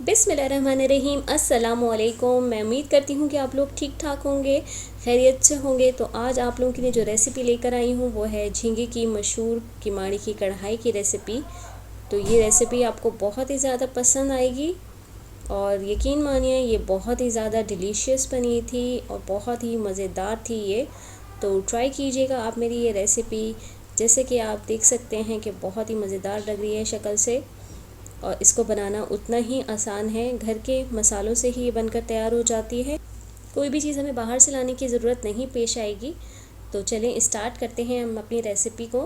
बिस्मिल्लाहिर्रहमानिर्रहीम। अस्सलामुअलैकुम। मैं उम्मीद करती हूँ कि आप लोग ठीक ठाक होंगे, खैरियत से होंगे। तो आज आप लोगों के लिए जो रेसिपी लेकर आई हूँ वो है झींगे की मशहूर किमाड़ी की कढ़ाई की रेसिपी। तो ये रेसिपी आपको बहुत ही ज़्यादा पसंद आएगी और यकीन मानिए ये बहुत ही ज़्यादा डिलीशियस बनी थी और बहुत ही मज़ेदार थी ये। तो ट्राई कीजिएगा आप मेरी ये रेसिपी। जैसे कि आप देख सकते हैं कि बहुत ही मज़ेदार लग रही है शक्ल से और इसको बनाना उतना ही आसान है। घर के मसालों से ही ये बनकर तैयार हो जाती है। कोई भी चीज़ हमें बाहर से लाने की ज़रूरत नहीं पेश आएगी। तो चलें स्टार्ट करते हैं हम अपनी रेसिपी को।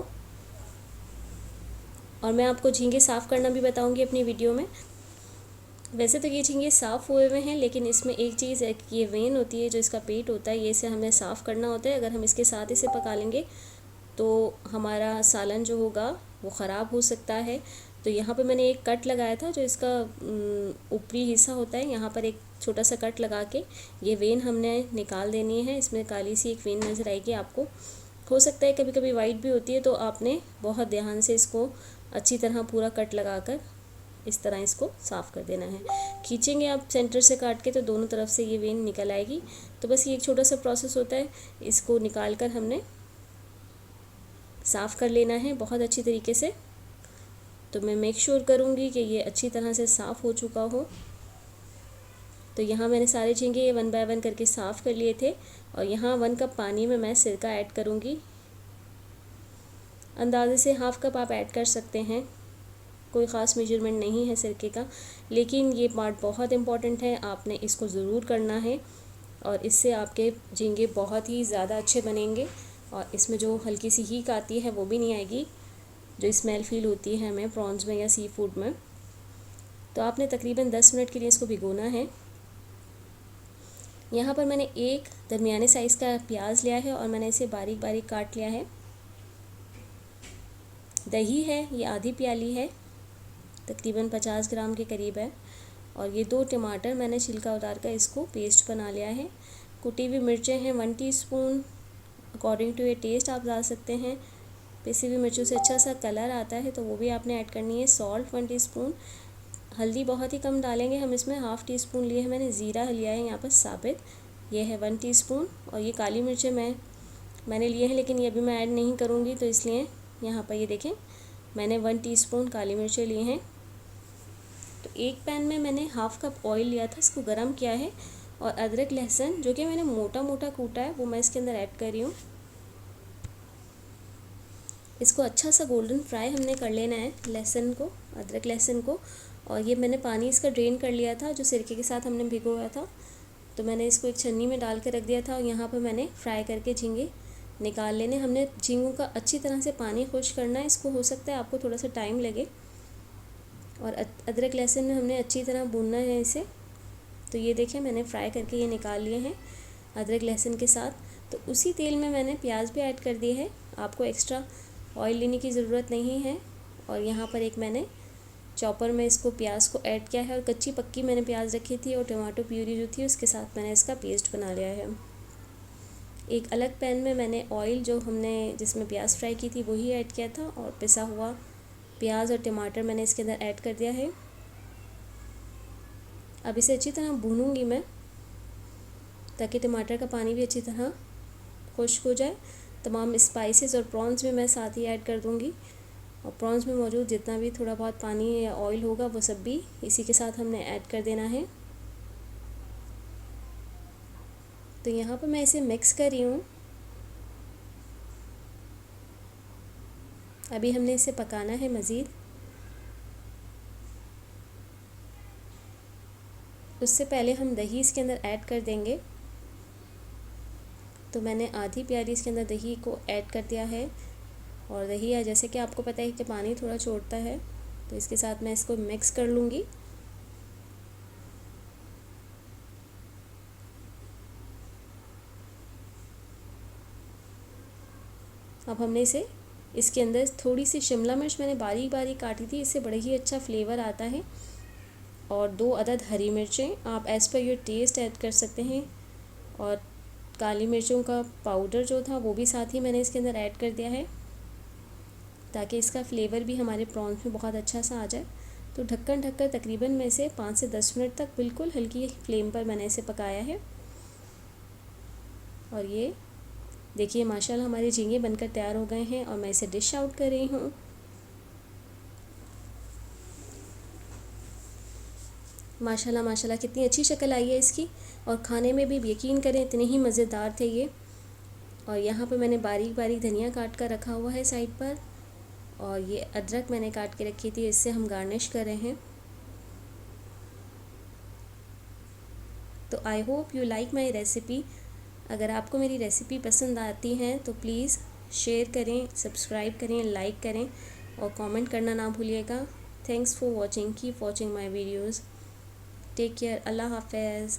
और मैं आपको झींगे साफ़ करना भी बताऊंगी अपनी वीडियो में। वैसे तो ये झींगे साफ़ हुए हुए हैं, लेकिन इसमें एक चीज़ है कि ये वेन होती है जो इसका पेट होता है, ये इसे हमें साफ़ करना होता है। अगर हम इसके साथ इसे पका लेंगे तो हमारा सालन जो होगा वो ख़राब हो सकता है। तो यहाँ पे मैंने एक कट लगाया था, जो इसका ऊपरी हिस्सा होता है, यहाँ पर एक छोटा सा कट लगा के ये वेन हमने निकाल देनी है। इसमें काली सी एक वेन नज़र आएगी आपको। हो सकता है कभी कभी वाइट भी होती है, तो आपने बहुत ध्यान से इसको अच्छी तरह पूरा कट लगाकर इस तरह इसको साफ़ कर देना है। खींचेंगे आप सेंटर से काट के तो दोनों तरफ से ये वेन निकल आएगी। तो बस ये एक छोटा सा प्रोसेस होता है, इसको निकाल कर हमने साफ़ कर लेना है बहुत अच्छी तरीके से। तो मैं मेक श्योर करूँगी कि ये अच्छी तरह से साफ़ हो चुका हो। तो यहाँ मैंने सारे झींगे ये 1 बाय 1 करके साफ़ कर लिए थे। और यहाँ 1 कप पानी में मैं सिरका ऐड करूँगी। अंदाजे से हाफ़ कप आप ऐड कर सकते हैं, कोई ख़ास मेजरमेंट नहीं है सिरके का, लेकिन ये पार्ट बहुत इम्पॉर्टेंट है, आपने इसको ज़रूर करना है। और इससे आपके झींगे बहुत ही ज़्यादा अच्छे बनेंगे और इसमें जो हल्की सी हीक आती है वो भी नहीं आएगी, जो स्मेल फील होती है हमें प्रॉन्स में या सी फूड में। तो आपने तकरीबन 10 मिनट के लिए इसको भिगोना है। यहाँ पर मैंने एक दरमियाने साइज़ का प्याज लिया है और मैंने इसे बारीक बारीक काट लिया है। दही है, ये आधी प्याली है, तकरीबन 50 ग्राम के करीब है। और ये 2 टमाटर मैंने छिलका उतार कर इसको पेस्ट बना लिया है। कुटी हुई मिर्चें हैं 1 टीस्पून, अकॉर्डिंग टू ये टेस्ट आप डाल सकते हैं। पिसी हुई मिर्चों से अच्छा सा कलर आता है तो वो भी आपने ऐड करनी है। Salt 1 teaspoon. हल्दी बहुत ही कम डालेंगे हम इसमें, ½ टीस्पून लिए है मैंने ज़ीरा लिया है यहाँ पर साबित, ये है 1 टीस्पून। और ये काली मिर्चें मैंने लिए हैं, लेकिन ये अभी मैं ऐड नहीं करूँगी, तो इसलिए यहाँ पर ये देखें मैंने 1 टीस्पून काली मिर्चें लिए हैं। तो एक पैन में मैंने ½ कप ऑयल लिया था, इसको गर्म किया है। और अदरक लहसुन जो कि मैंने मोटा मोटा कूटा है वो मैं इसके अंदर ऐड कर रही हूँ। इसको अच्छा सा गोल्डन फ्राई हमने कर लेना है, लहसुन को, अदरक लहसुन को। और ये मैंने पानी इसका ड्रेन कर लिया था जो सिरके के साथ हमने भिगोया था। तो मैंने इसको एक छन्नी में डाल के रख दिया था और यहाँ पर मैंने फ्राई करके झींगे निकाल लेने। हमने झींगों का अच्छी तरह से पानी खुश करना है, इसको हो सकता है आपको थोड़ा सा टाइम लगे। और अदरक लहसुन में हमने अच्छी तरह भूनना है इसे। तो ये देखें मैंने फ्राई करके ये निकाल लिए हैं अदरक लहसुन के साथ। तो उसी तेल में मैंने प्याज भी ऐड कर दी है, आपको एक्स्ट्रा ऑयल लेने की ज़रूरत नहीं है। और यहाँ पर एक मैंने चॉपर में इसको प्याज को ऐड किया है और कच्ची पक्की मैंने प्याज रखी थी और टमाटो प्यूरी जो थी उसके साथ मैंने इसका पेस्ट बना लिया है। एक अलग पैन में मैंने ऑयल जो हमने जिसमें प्याज फ्राई की थी वही ऐड किया था और पिसा हुआ प्याज और टमाटर मैंने इसके अंदर ऐड कर दिया है। अब इसे अच्छी तरह भूनूंगी मैं, ताकि टमाटर का पानी भी अच्छी तरह खुश्क हो जाए। तमाम स्पाइसेस और प्रॉन्स में मैं साथ ही ऐड कर दूंगी। और प्रॉन्स में मौजूद जितना भी थोड़ा बहुत पानी या ऑयल होगा वो सब भी इसी के साथ हमने ऐड कर देना है। तो यहाँ पर मैं इसे मिक्स कर रही हूँ। अभी हमने इसे पकाना है मज़ीद। उससे पहले हम दही इसके अंदर ऐड कर देंगे। तो मैंने आधी प्याली इसके अंदर दही को ऐड कर दिया है। और दही है जैसे कि आपको पता है कि पानी थोड़ा छोड़ता है, तो इसके साथ मैं इसको मिक्स कर लूँगी। अब हमने इसके अंदर थोड़ी सी शिमला मिर्च मैंने बारीक बारीक काटी थी, इससे बड़ा ही अच्छा फ्लेवर आता है। और 2 अदद हरी मिर्चें आप as per your taste add कर सकते हैं। और काली मिर्चों का पाउडर जो था वो भी साथ ही मैंने इसके अंदर ऐड कर दिया है, ताकि इसका फ्लेवर भी हमारे प्रॉन्स में बहुत अच्छा सा आ जाए। तो ढक्कन ढककर तकरीबन मैं इसे 5 से 10 मिनट तक बिल्कुल हल्की फ्लेम पर मैंने इसे पकाया है। और ये देखिए माशाल्लाह हमारे झींगे बनकर तैयार हो गए हैं और मैं इसे डिश आउट कर रही हूँ। माशाल्लाह माशाल्लाह कितनी अच्छी शक्ल आई है इसकी, और खाने में भी यकीन करें इतने ही मज़ेदार थे ये। और यहाँ पे मैंने बारीक बारीक धनिया काट कर रखा हुआ है साइड पर, और ये अदरक मैंने काट के रखी थी, इससे हम गार्निश कर रहे हैं। तो I hope you like my recipe. अगर आपको मेरी रेसिपी पसंद आती हैं तो प्लीज़ शेयर करें, सब्सक्राइब करें, लाइक करें और कमेंट करना ना भूलिएगा। Thanks for watching, keep watching my videos. Take care, अल्लाह हाफ़िज़।